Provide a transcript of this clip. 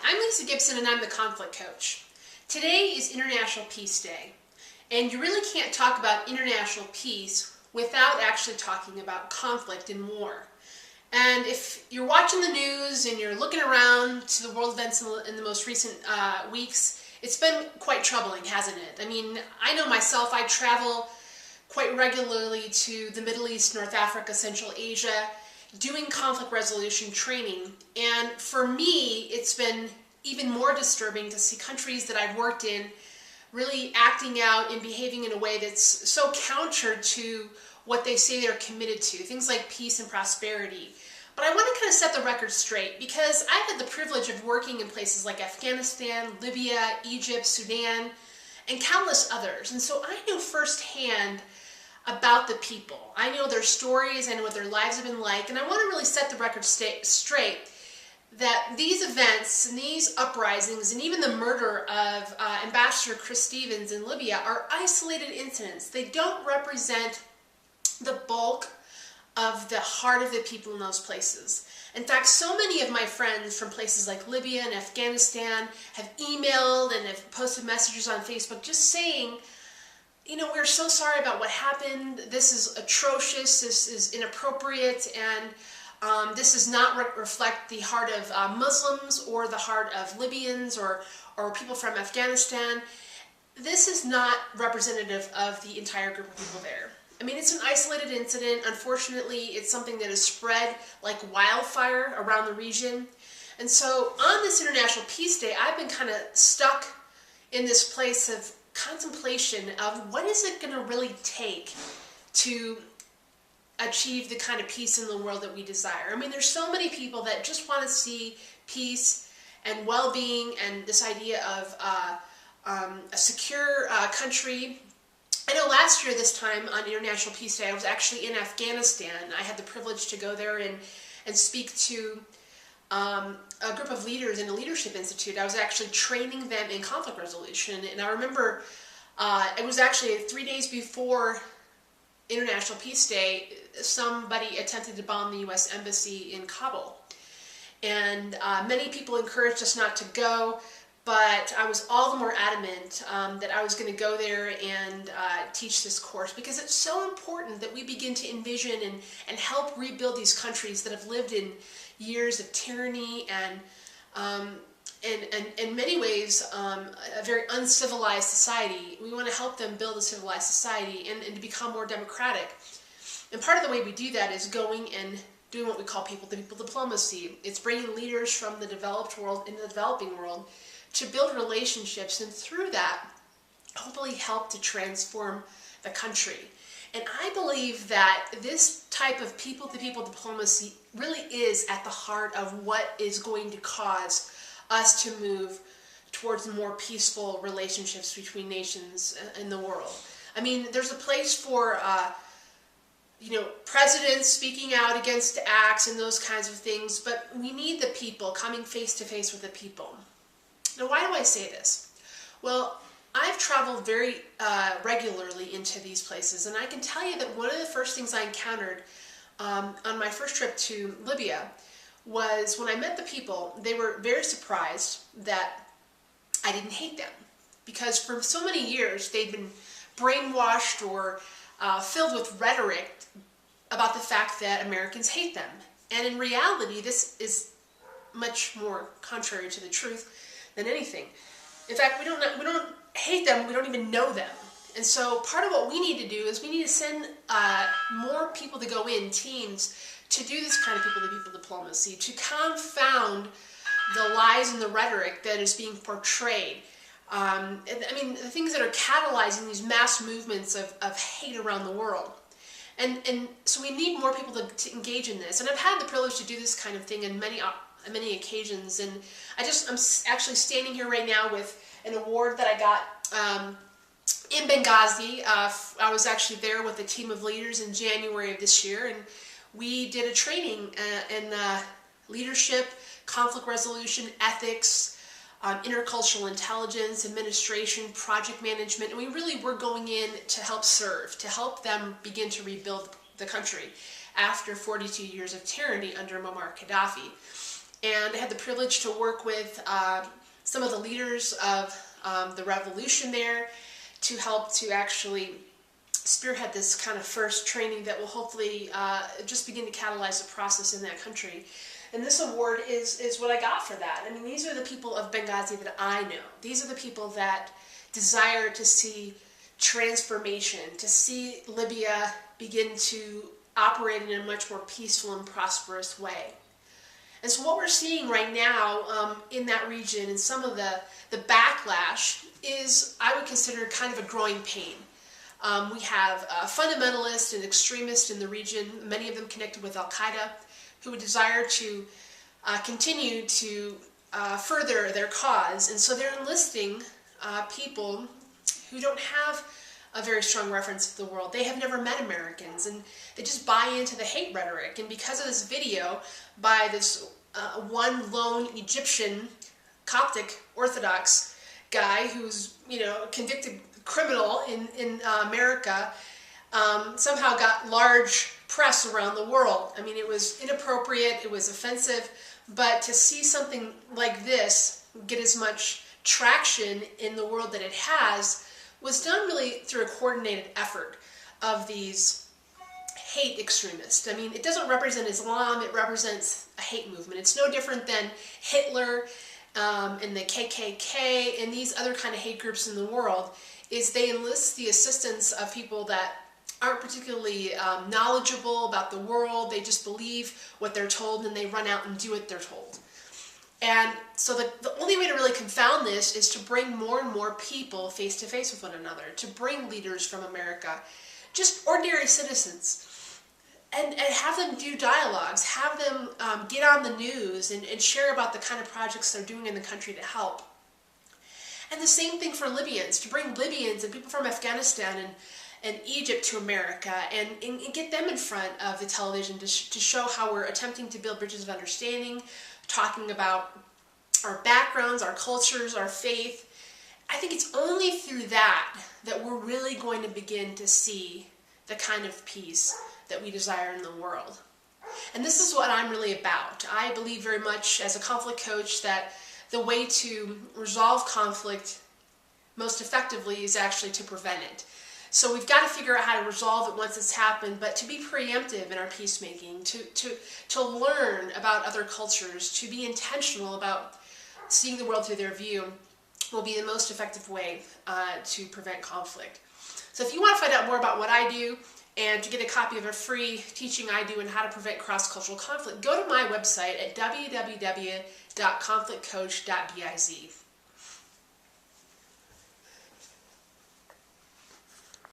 I'm Lisa Gibson and I'm the Conflict Coach. Today is International Peace Day, and you really can't talk about international peace without actually talking about conflict and war. And if you're watching the news and you're looking around to the world events in the most recent weeks, it's been quite troubling, hasn't it? I mean, I know myself, I travel quite regularly to the Middle East, North Africa, Central Asia, doing conflict resolution training. And for me, it's been even more disturbing to see countries that I've worked in really acting out and behaving in a way that's so counter to what they say they're committed to, things like peace and prosperity. But I want to kind of set the record straight, because I've had the privilege of working in places like Afghanistan, Libya, Egypt, Sudan, and countless others. And so I know firsthand about the people. I know their stories, I know what their lives have been like, and I want to really set the record straight that these events and these uprisings and even the murder of Ambassador Chris Stevens in Libya are isolated incidents. They don't represent the bulk of the heart of the people in those places. In fact, so many of my friends from places like Libya and Afghanistan have emailed and have posted messages on Facebook just saying, you know, we're so sorry about what happened. This is atrocious. This is inappropriate, and this does not reflect the heart of Muslims or the heart of Libyans or people from Afghanistan. This is not representative of the entire group of people there. I mean, it's an isolated incident. Unfortunately, it's something that has spread like wildfire around the region. And so on this International Peace Day, I've been kind of stuck in this place of contemplation of what is it going to really take to achieve the kind of peace in the world that we desire. I mean, there's so many people that just want to see peace and well-being and this idea of a secure country. I know last year this time on International Peace Day, I was actually in Afghanistan. I had the privilege to go there and speak to a group of leaders in a leadership institute. I was actually training them in conflict resolution, and I remember it was actually 3 days before International Peace Day, somebody attempted to bomb the U.S. Embassy in Kabul. And many people encouraged us not to go, but I was all the more adamant that I was going to go there and teach this course, because it's so important that we begin to envision and help rebuild these countries that have lived in years of tyranny and in many ways a very uncivilized society. We want to help them build a civilized society and to become more democratic. And part of the way we do that is going and doing what we call people-to-people diplomacy. It's bringing leaders from the developed world into the developing world to build relationships, and through that, hopefully help to transform the country. And I believe that this type of people-to-people diplomacy really is at the heart of what is going to cause us to move towards more peaceful relationships between nations in the world. I mean, there's a place for presidents speaking out against acts and those kinds of things, but we need the people coming face to face with the people. Now, why do I say this? Well, I've traveled very regularly into these places, and I can tell you that one of the first things I encountered on my first trip to Libya was when I met the people. They were very surprised that I didn't hate them, because for so many years they'd been brainwashed or filled with rhetoric about the fact that Americans hate them. And in reality, this is much more contrary to the truth than anything. In fact, we don't hate them, we don't even know them. And so part of what we need to do is we need to send more people to go in, teams, to do this kind of people-to-people diplomacy, to confound the lies and the rhetoric that is being portrayed. I mean, the things that are catalyzing these mass movements of hate around the world. And so we need more people to engage in this. And I've had the privilege to do this kind of thing in many occasions. And I'm actually standing here right now with an award that I got in Benghazi. I was actually there with a team of leaders in January of this year, and we did a training in leadership, conflict resolution, ethics, intercultural intelligence, administration, project management, and we really were going in to help serve, to help them begin to rebuild the country after 42 years of tyranny under Muammar Gaddafi. and I had the privilege to work with some of the leaders of the revolution there to help to actually spearhead this kind of first training that will hopefully just begin to catalyze the process in that country. And this award is what I got for that. I mean, these are the people of Benghazi that I know. These are the people that desire to see transformation, to see Libya begin to operate in a much more peaceful and prosperous way. And so what we're seeing right now in that region and some of the backlash is, I would consider, kind of a growing pain. We have fundamentalists and extremists in the region, many of them connected with Al-Qaeda, who would desire to continue to further their cause. And so they're enlisting people who don't have a very strong reference to the world. They have never met Americans, and they just buy into the hate rhetoric. And because of this video by this one lone Egyptian Coptic Orthodox guy who's, you know, a convicted criminal in America, somehow got large press around the world. I mean, it was inappropriate, it was offensive, but to see something like this get as much traction in the world that it has was done really through a coordinated effort of these hate extremists. I mean, it doesn't represent Islam, it represents a hate movement. It's no different than Hitler and the KKK and these other kind of hate groups in the world, is they enlist the assistance of people that aren't particularly knowledgeable about the world. They just believe what they're told and they run out and do what they're told. And so the only way to really confound this is to bring more and more people face to face with one another, to bring leaders from America, just ordinary citizens, and have them do dialogues, have them get on the news and share about the kind of projects they're doing in the country to help. And the same thing for Libyans, to bring Libyans and people from Afghanistan and Egypt to America and get them in front of the television to show how we're attempting to build bridges of understanding, talking about our backgrounds, our cultures, our faith. I think it's only through that we're really going to begin to see the kind of peace that we desire in the world. And this is what I'm really about. I believe very much as a conflict coach that the way to resolve conflict most effectively is actually to prevent it. So we've got to figure out how to resolve it once it's happened, but to be preemptive in our peacemaking, to learn about other cultures, to be intentional about seeing the world through their view will be the most effective way to prevent conflict. So if you want to find out more about what I do and to get a copy of a free teaching I do on how to prevent cross-cultural conflict, go to my website at www.conflictcoach.biz.